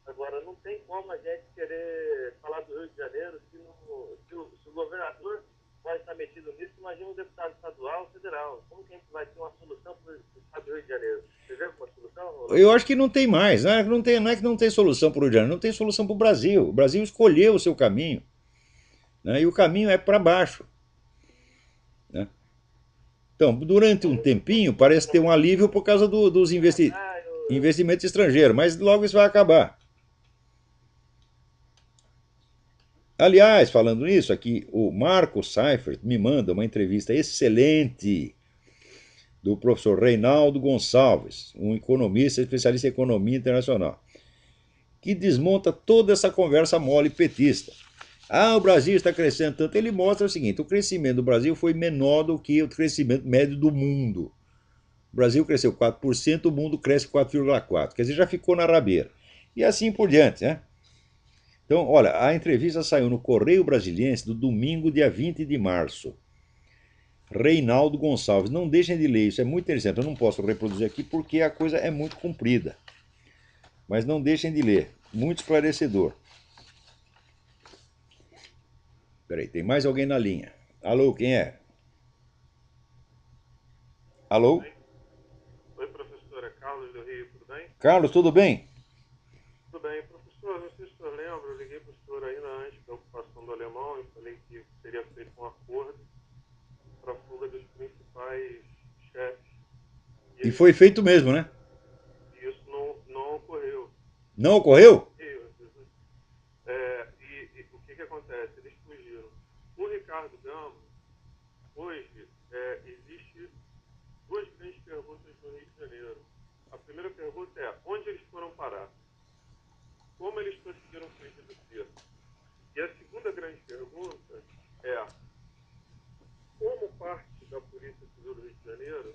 Agora, não tem como a gente querer falar do Rio de Janeiro se o governador pode estar metido nisso. Imagina um deputado estadual ou federal. Como que a gente vai ter uma solução para o estado do Rio de Janeiro? Você vê eu acho que não tem mais. Não é que não tem solução para o Rio de Janeiro, não tem solução para o Brasil. O Brasil escolheu o seu caminho, né? E o caminho é para baixo, né? Então, durante um tempinho, parece ter um alívio por causa dos investimentos estrangeiros, mas logo isso vai acabar. Aliás, falando nisso, aqui o Marco Seifert me manda uma entrevista excelente do professor Reinaldo Gonçalves, um economista especialista em economia internacional, que desmonta toda essa conversa mole petista. Ah, o Brasil está crescendo tanto. Ele mostra o seguinte: o crescimento do Brasil foi menor do que o crescimento médio do mundo. O Brasil cresceu 4%, o mundo cresce 4,4%. Quer dizer, já ficou na rabeira. E assim por diante, né? Então, olha, a entrevista saiu no Correio Brasiliense do domingo, dia 20 de março. Reinaldo Gonçalves. Não deixem de ler, isso é muito interessante. Eu não posso reproduzir aqui porque a coisa é muito comprida. Mas não deixem de ler. Muito esclarecedor. Peraí, tem mais alguém na linha. Alô, quem é? Alô? Oi, professora. Carlos do Rio, tudo bem? Carlos, tudo bem? Tudo bem. Professor, não sei se o senhor lembra, eu liguei para o senhor ainda antes da ocupação do Alemão e falei que seria feito um acordo para a fuga dos principais chefes. E foi feito mesmo, né? E isso não ocorreu. Não ocorreu? E o que acontece? Eles fugiram. O Ricardo Gama, hoje, existe duas grandes perguntas no Rio de Janeiro. A primeira pergunta é: onde eles foram parar? Como eles conseguiram fugir do cerco? E a segunda grande pergunta é: como parte da Polícia Civil do Rio de Janeiro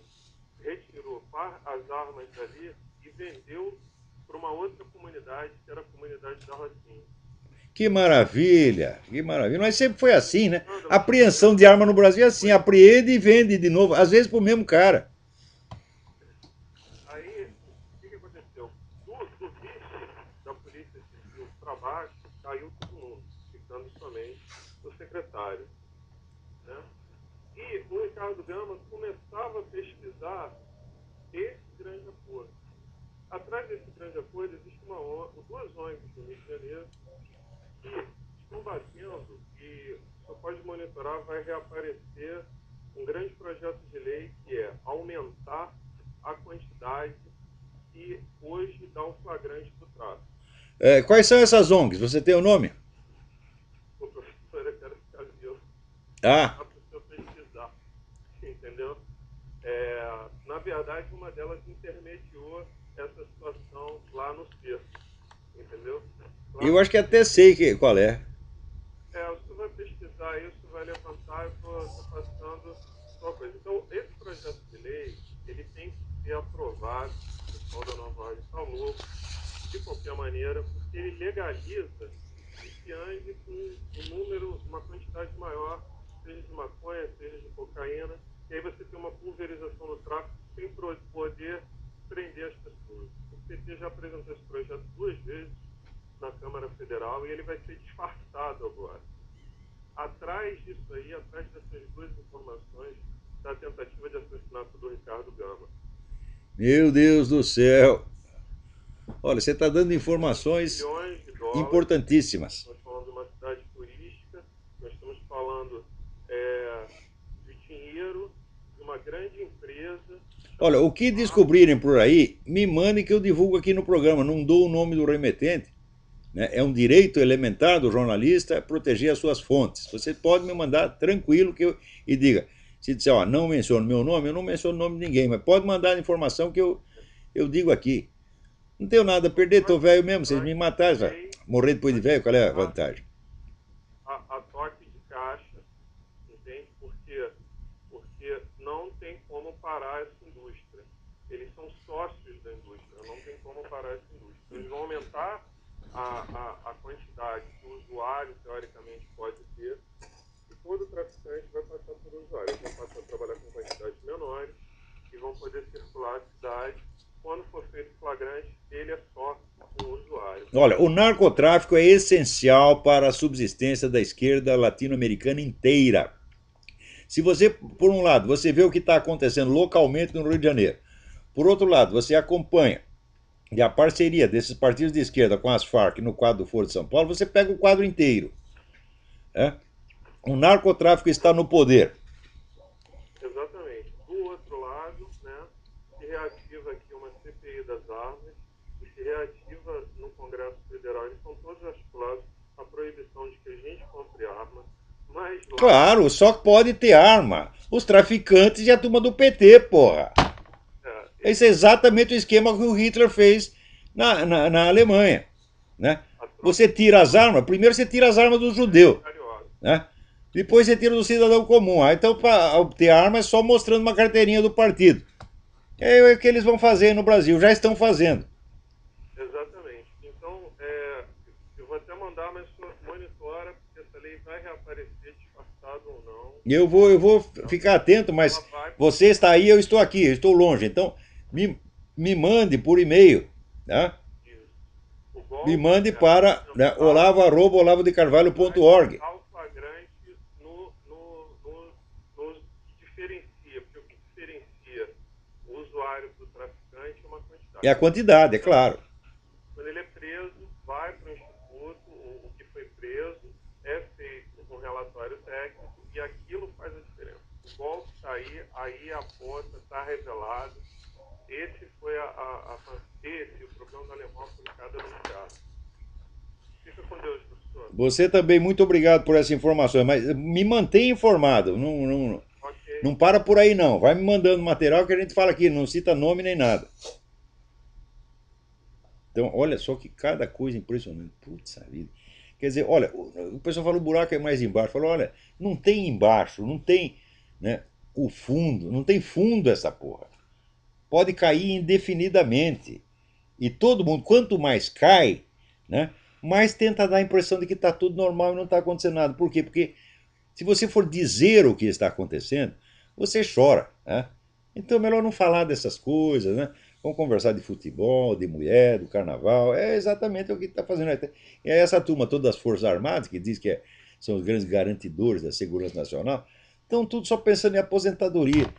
retirou as armas dali e vendeu para uma outra comunidade, que era a comunidade da Rocinha? Que maravilha, que maravilha. Mas sempre foi assim, né? A apreensão de arma no Brasil é assim: apreende e vende de novo, às vezes pro mesmo cara. Aí, o que aconteceu? Do vice da Polícia Civil para baixo, caiu todo mundo, ficando somente o secretário, né? E o Ricardo Gama começava a pesquisar esse grande acordo. Atrás desse grande acordo existe duas ONGs do Rio de Janeiro que estão batendo, e só pode monitorar, vai reaparecer um grande projeto de lei que é aumentar a quantidade e hoje dá o flagrante do tráfico. Quais são essas ONGs? Você tem o nome? O professor, eu quero ficar vivo. Ah. Para o senhor pesquisar, entendeu? Na verdade, uma delas intermediou essa situação lá no cerco, entendeu? Eu acho que até sei qual é. Você vai pesquisar isso, vai levantar, eu estou passando uma coisa. Então, esse projeto de lei, ele tem que ser aprovado, o pessoal da Nova Ordem está louco, de qualquer maneira, porque ele legaliza que se ande com um número, uma quantidade maior, seja de maconha, seja de cocaína, e aí você tem uma pulverização no tráfico sem poder prender as pessoas. O PT já apresentou esse projeto 2 vezes na Câmara Federal e ele vai ser disfarçado agora. Atrás disso aí, atrás dessas duas informações, da tentativa de assassinato do Ricardo Gama. Meu Deus do céu. Olha, você está dando informações Milhões de dólares, importantíssimas. nós falamos de uma cidade turística, nós estamos falando de dinheiro de uma grande empresa. Olha, o que descobrirem por aí, me mandem que eu divulgo aqui no programa. Não dou o nome do remetente, né? É um direito elementar do jornalista proteger as suas fontes. Você pode me mandar tranquilo e diga. Se disser, ó, não menciono meu nome, eu não menciono o nome de ninguém, mas pode mandar a informação que eu digo aqui. Não tenho nada a perder, tô velho mesmo. Vocês me mataram, morrer depois de velho, qual é a vantagem? A toque de caixa, entende? Porque não tem como parar essa indústria. Eles são sócios da indústria, não tem como parar essa indústria. Então, eles vão aumentar a quantidade que o usuário, teoricamente, pode ter, e todo traficante vai passar por usuário. Eles vão passar a trabalhar com quantidades menores e vão poder circular a cidade. Quando for feito flagrante, ele é só um usuário. Olha, o narcotráfico é essencial para a subsistência da esquerda latino-americana inteira. Se você, por um lado, você vê o que está acontecendo localmente no Rio de Janeiro, por outro lado, você acompanha E a parceria desses partidos de esquerda com as Farc no quadro do Foro de São Paulo, você pega o quadro inteiro. Né? O narcotráfico está no poder. Exatamente. Do outro lado, né, se reativa aqui uma CPI das armas e se reativa no Congresso Federal, eles são todos articulados a proibição de que a gente compre arma, mas lá... Claro, só pode ter arma os traficantes e a turma do PT, porra. Esse é exatamente o esquema que o Hitler fez na Alemanha. Né? Você tira as armas, primeiro você tira as armas do judeu. Né? Depois você tira do cidadão comum. Então, para obter arma é só mostrando uma carteirinha do partido. É o que eles vão fazer no Brasil, já estão fazendo. Exatamente. Então, eu vou até mandar, mas monitora, porque essa lei vai reaparecer disfarçado ou não. Eu vou ficar atento, mas você está aí, eu estou aqui, eu estou longe. Então, me mande por e-mail. Né? Me mande para né, olavo@olavodecarvalho.org. Diferencia, porque o que diferencia o usuário do traficante é uma quantidade. É a quantidade, é claro. Quando ele é preso, vai para o instituto, o que foi preso, é feito um relatório técnico e aquilo faz a diferença. O golpe está aí a ponta, está revelado. Esse foi o problema do alemão aplicado no teatro. Fica com Deus, professor. Você também, muito obrigado por essa informação, mas me mantenha informado. Não para por aí, não. Vai me mandando material que a gente fala aqui, não cita nome nem nada. Então, olha só que cada coisa impressionante. Putz, vida. Quer dizer, olha, o pessoal fala o buraco é mais embaixo. Falou, olha, não tem embaixo, não tem né, o fundo, não tem fundo essa porra. Pode cair indefinidamente. E todo mundo, quanto mais cai, né, mais tenta dar a impressão de que está tudo normal e não está acontecendo nada. Por quê? Porque se você for dizer o que está acontecendo, você chora. Né? Então é melhor não falar dessas coisas, né? Vamos conversar de futebol, de mulher, do carnaval. É exatamente o que está fazendo. E aí essa turma toda das Forças Armadas, que diz que são os grandes garantidores da segurança nacional, estão tudo só pensando em aposentadoria.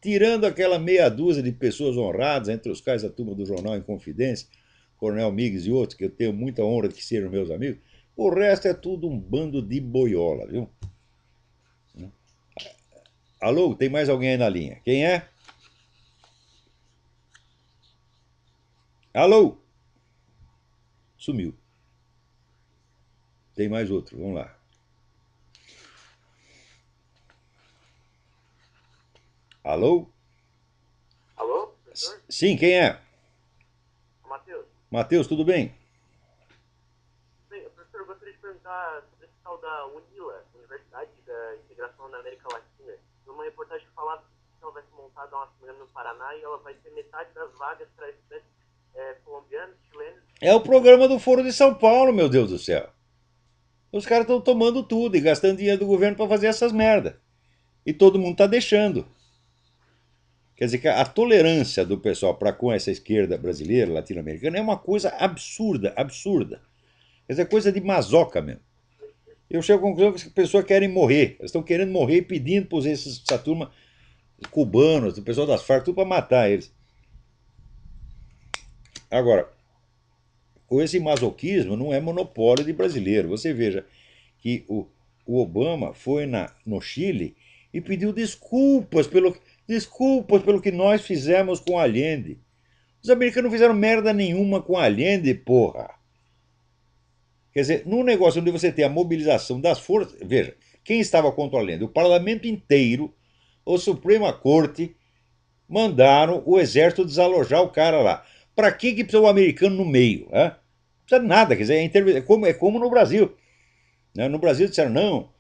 Tirando aquela meia dúzia de pessoas honradas, entre os quais a turma do Jornal em Confidência, Coronel Migues e outros, que eu tenho muita honra de que sejam meus amigos, o resto é tudo um bando de boiola, viu? Alô, tem mais alguém aí na linha? Quem é? Alô? Sumiu. Tem mais outro, vamos lá. Alô? Alô, professor? Sim, quem é? Matheus. Matheus, tudo bem? Bem, professor, eu gostaria de perguntar sobre esse tal da UNILA, Universidade da Integração na América Latina. Numa reportagem que falava que ela vai ser montada no Paraná e ela vai ter metade das vagas para estudantes colombianos, chilenos. É o programa do Foro de São Paulo, meu Deus do céu. Os caras estão tomando tudo e gastando dinheiro do governo para fazer essas merdas. E todo mundo está deixando. Quer dizer que a tolerância do pessoal para com essa esquerda brasileira, latino-americana, é uma coisa absurda, absurda. Quer dizer, coisa de masoca mesmo. Eu chego à conclusão que as pessoas querem morrer. Elas estão querendo morrer e pedindo para essa turma cubanos, o pessoal das Farc, tudo para matar eles. Agora, esse masoquismo não é monopólio de brasileiro. Você veja que o Obama foi no Chile e pediu desculpas pelo que nós fizemos com Allende. Os americanos não fizeram merda nenhuma com Allende, porra. Quer dizer, num negócio onde você tem a mobilização das forças... Veja, quem estava contra o Allende? O parlamento inteiro, a Suprema Corte, mandaram o exército desalojar o cara lá. Para que precisa o americano no meio? Não precisa nada, quer dizer, é como no Brasil. No Brasil disseram, não,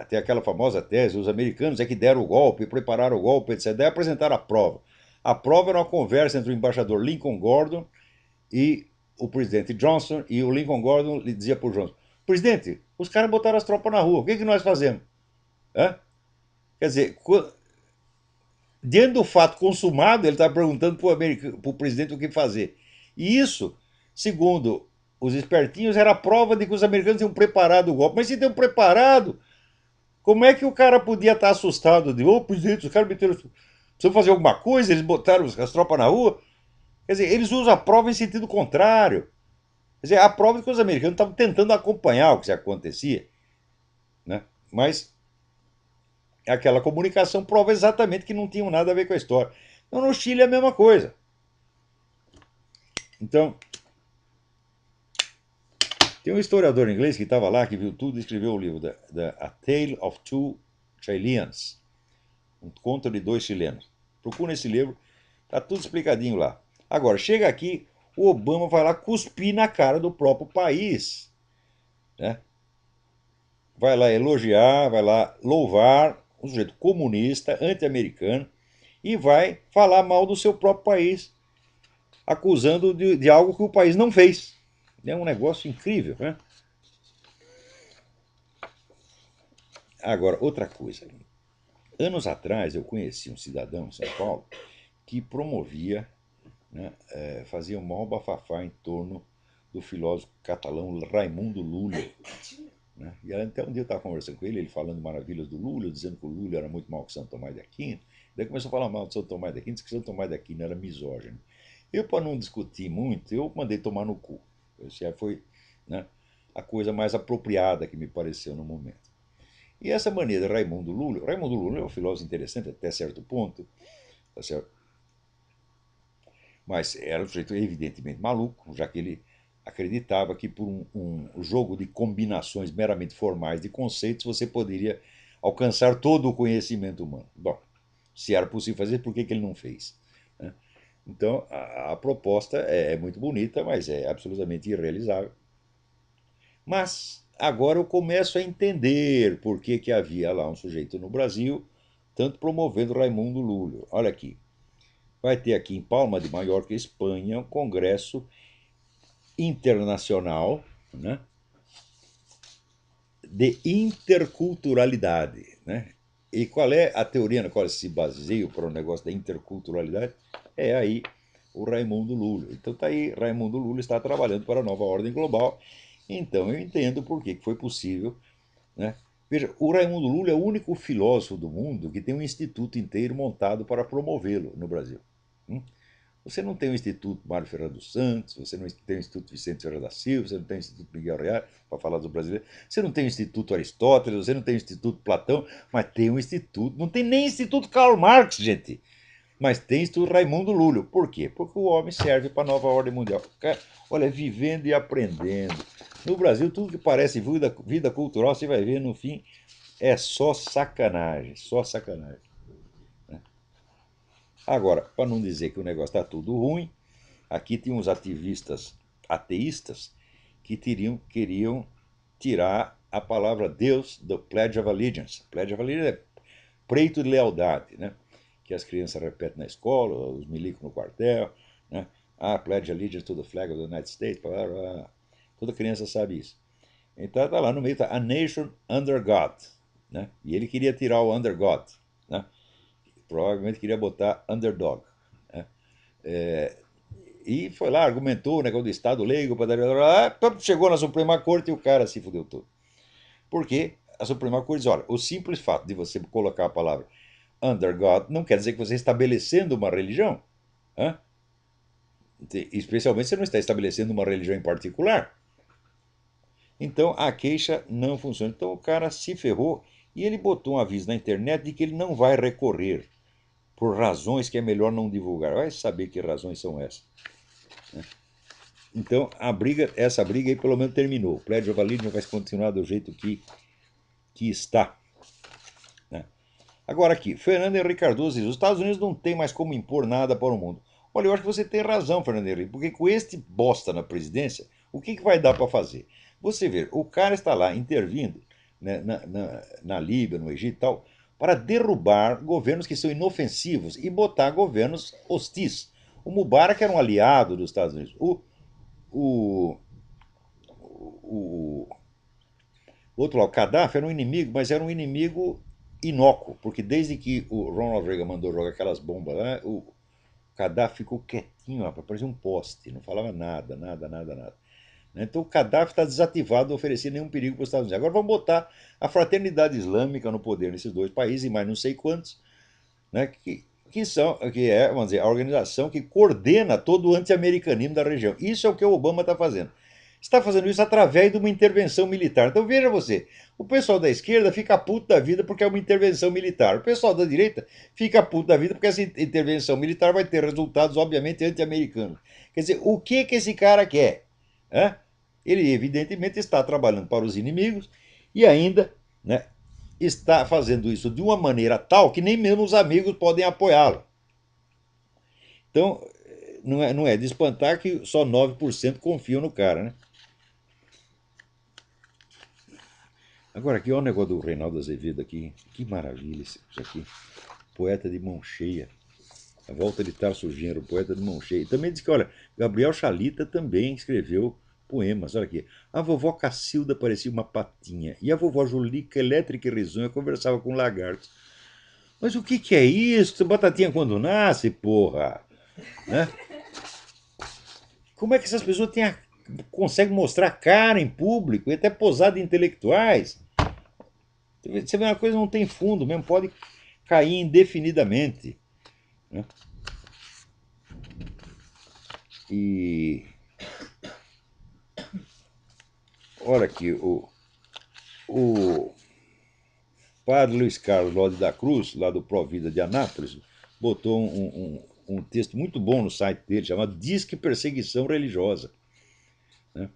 tem aquela famosa tese, os americanos é que deram o golpe, prepararam o golpe, etc. Daí apresentaram a prova. A prova era uma conversa entre o embaixador Lincoln Gordon e o presidente Johnson, e o Lincoln Gordon lhe dizia para o Johnson, presidente, os caras botaram as tropas na rua, o que nós fazemos? Quer dizer, diante do fato consumado, ele está perguntando para o presidente o que fazer. E isso, segundo os espertinhos, era a prova de que os americanos tinham preparado o golpe. Mas se tinham preparado, como é que o cara podia estar assustado? Presidente, os caras meteram... Precisam fazer alguma coisa? Eles botaram as tropas na rua? Quer dizer, eles usam a prova em sentido contrário. Quer dizer, a prova de que os americanos estavam tentando acompanhar o que acontecia, né? Mas aquela comunicação prova exatamente que não tinham nada a ver com a história. Então, no Chile é a mesma coisa. Então, tem um historiador inglês que estava lá, que viu tudo e escreveu o livro A Tale of Two Chileans, um conto de dois chilenos. Procura esse livro, tá tudo explicadinho lá. Agora, chega aqui, o Obama vai lá cuspir na cara do próprio país, né? Vai lá elogiar, vai lá louvar um sujeito comunista, anti-americano, e vai falar mal do seu próprio país, acusando de algo que o país não fez. É um negócio incrível, né? Agora, outra coisa. Anos atrás eu conheci um cidadão em São Paulo que promovia, né, fazia um maior bafafá em torno do filósofo catalão Raimundo Lula. Né? E até um dia eu estava conversando com ele, ele falando maravilhas do Lula, dizendo que o Lula era muito mal que Santo Tomás de Aquino. Daí começou a falar mal de Santo Tomás de Aquino, disse que Santo Tomás de Aquino era misógino. Eu, para não discutir muito, eu mandei tomar no cu. Essa foi, né, a coisa mais apropriada que me pareceu no momento. E essa maneira de Raimundo Lula é um filósofo interessante até certo ponto, tá certo? Mas era um sujeito evidentemente maluco, já que ele acreditava que por um jogo de combinações meramente formais de conceitos você poderia alcançar todo o conhecimento humano. Bom, se era possível fazer, por que ele não fez? Né? Então, a proposta é muito bonita, mas é absolutamente irrealizável. Mas agora eu começo a entender por que havia lá um sujeito no Brasil tanto promovendo Raimundo Lula. Olha aqui, vai ter aqui em Palma de Mallorca, Espanha, um congresso internacional, né, de interculturalidade. Né? E qual é a teoria na qual se baseia para o negócio da interculturalidade? É aí o Raimundo Lula. Então tá aí, Raimundo Lula está trabalhando para a nova ordem global. Então eu entendo por que foi possível. Né? Veja, o Raimundo Lula é o único filósofo do mundo que tem um instituto inteiro montado para promovê-lo no Brasil. Você não tem o Instituto Mário Ferreira dos Santos, você não tem o Instituto Vicente Ferreira da Silva, você não tem o Instituto Miguel Reale, para falar do brasileiro, você não tem o Instituto Aristóteles, você não tem o Instituto Platão, mas tem um instituto, não tem nem Instituto Karl Marx, gente, mas tem o Instituto Raimundo Lula. Por quê? Porque o homem serve para a nova ordem mundial. Olha, vivendo e aprendendo. No Brasil, tudo que parece vida cultural, você vai ver no fim, é só sacanagem, só sacanagem. Agora, para não dizer que o negócio está tudo ruim, aqui tem uns ativistas ateístas que queriam tirar a palavra Deus do Pledge of Allegiance. Pledge of Allegiance é preito de lealdade, né? Que as crianças repetem na escola, os milicos no quartel, né? Pledge allegiance to the flag of the United States, blá, blá, blá. Toda criança sabe isso. Então tá lá no meio, tá A Nation Under God, né? E ele queria tirar o Under God, né? Provavelmente queria botar Underdog, né? E foi lá, argumentou o negócio do Estado leigo, chegou na Suprema Corte e o cara se fudeu todo. Porque a Suprema Corte diz, olha, o simples fato de você colocar a palavra under God não quer dizer que você está estabelecendo uma religião. Hein? Especialmente se você não está estabelecendo uma religião em particular. Então a queixa não funciona. Então o cara se ferrou e ele botou um aviso na internet de que ele não vai recorrer por razões que é melhor não divulgar. Vai saber que razões são essas. Então, essa briga aí pelo menos terminou. O Pledge of Allegiance vai continuar do jeito que está. Né? Agora aqui, Fernando Henrique Cardoso diz, os Estados Unidos não tem mais como impor nada para o mundo. Olha, eu acho que você tem razão, Fernando Henrique, porque com este bosta na presidência, o que vai dar para fazer? Você vê, o cara está lá intervindo, né, na Líbia, no Egito e tal, para derrubar governos que são inofensivos e botar governos hostis. O Mubarak era um aliado dos Estados Unidos. O, o outro lá, o Gaddafi era um inimigo, mas era um inimigo inócuo, porque desde que o Ronald Reagan mandou jogar aquelas bombas lá, o Gaddafi ficou quietinho, rapaz, parecia um poste, não falava nada, nada, nada, nada. Então o Gaddafi está desativado, não oferecia nenhum perigo para os Estados Unidos. Agora vamos botar a fraternidade islâmica no poder nesses dois países, e mais não sei quantos, né, que que é, vamos dizer, a organização que coordena todo o anti-americanismo da região. Isso é o que o Obama está fazendo. Está fazendo isso através de uma intervenção militar. Então veja você, o pessoal da esquerda fica puto da vida porque é uma intervenção militar. O pessoal da direita fica puto da vida porque essa intervenção militar vai ter resultados, obviamente, anti-americanos. Quer dizer, o que esse cara quer? Hã? Ele, evidentemente, está trabalhando para os inimigos e ainda, né, está fazendo isso de uma maneira tal que nem mesmo os amigos podem apoiá-lo. Então, não é de espantar que só 9% confiam no cara, né? Agora aqui, olha o negócio do Reinaldo Azevedo aqui. Que maravilha isso aqui. Poeta de mão cheia. A volta de Tarso Genro, poeta de mão cheia. E também diz que, olha, Gabriel Chalita também escreveu poemas. Olha aqui. A vovó Cacilda parecia uma patinha. E a vovó Julica, elétrica e risonha, conversava com lagartos. Mas o que é isso? Batatinha quando nasce, porra? Né? Como é que essas pessoas conseguem mostrar cara em público e até posar de intelectuais? Você vê, uma coisa não tem fundo mesmo, pode cair indefinidamente. Né? E olha aqui, o padre Luiz Carlos Lodi da Cruz, lá do Provida de Anápolis, botou um texto muito bom no site dele, chamado Disque Perseguição Religiosa. Né?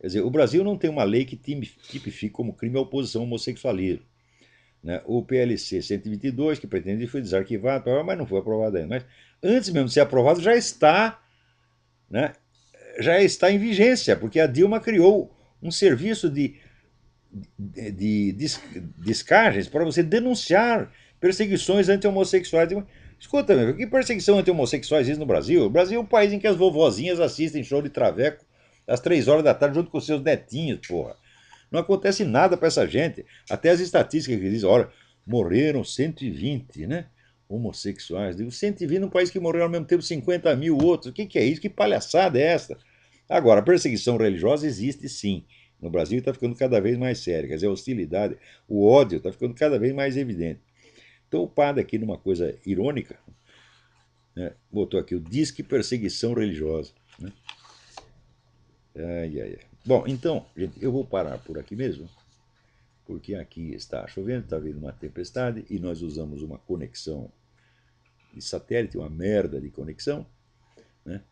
Quer dizer, o Brasil não tem uma lei que tipifique como crime a oposição ao homossexualismo. Né? O PLC 122, que pretende foi desarquivado, mas não foi aprovado ainda. Mas antes mesmo de ser aprovado, já está, né, já está em vigência, porque a Dilma criou um serviço de descargas para você denunciar perseguições anti-homossexuais. Escuta, meu, que perseguição anti-homossexuais existe no Brasil? O Brasil é um país em que as vovozinhas assistem show de traveco às 3 horas da tarde junto com seus netinhos, porra. Não acontece nada para essa gente. Até as estatísticas que dizem, olha, morreram 120, né? Homossexuais. Digo, 120 num país que morreram ao mesmo tempo 50 mil outros. O que é isso? Que palhaçada é essa? Agora, a perseguição religiosa existe sim. No Brasil está ficando cada vez mais séria. Quer dizer, a hostilidade, o ódio está ficando cada vez mais evidente. Então o padre aqui, numa coisa irônica, né, botou aqui o Disque Perseguição Religiosa. Né? Ai, ai, ai. Bom, então, gente, eu vou parar por aqui mesmo, porque aqui está chovendo, está vindo uma tempestade e nós usamos uma conexão de satélite, uma merda de conexão, né,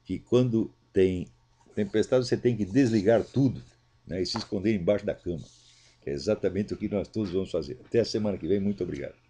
que quando tem tempestade você tem que desligar tudo, né, e se esconder embaixo da cama, que é exatamente o que nós todos vamos fazer. Até a semana que vem, muito obrigado.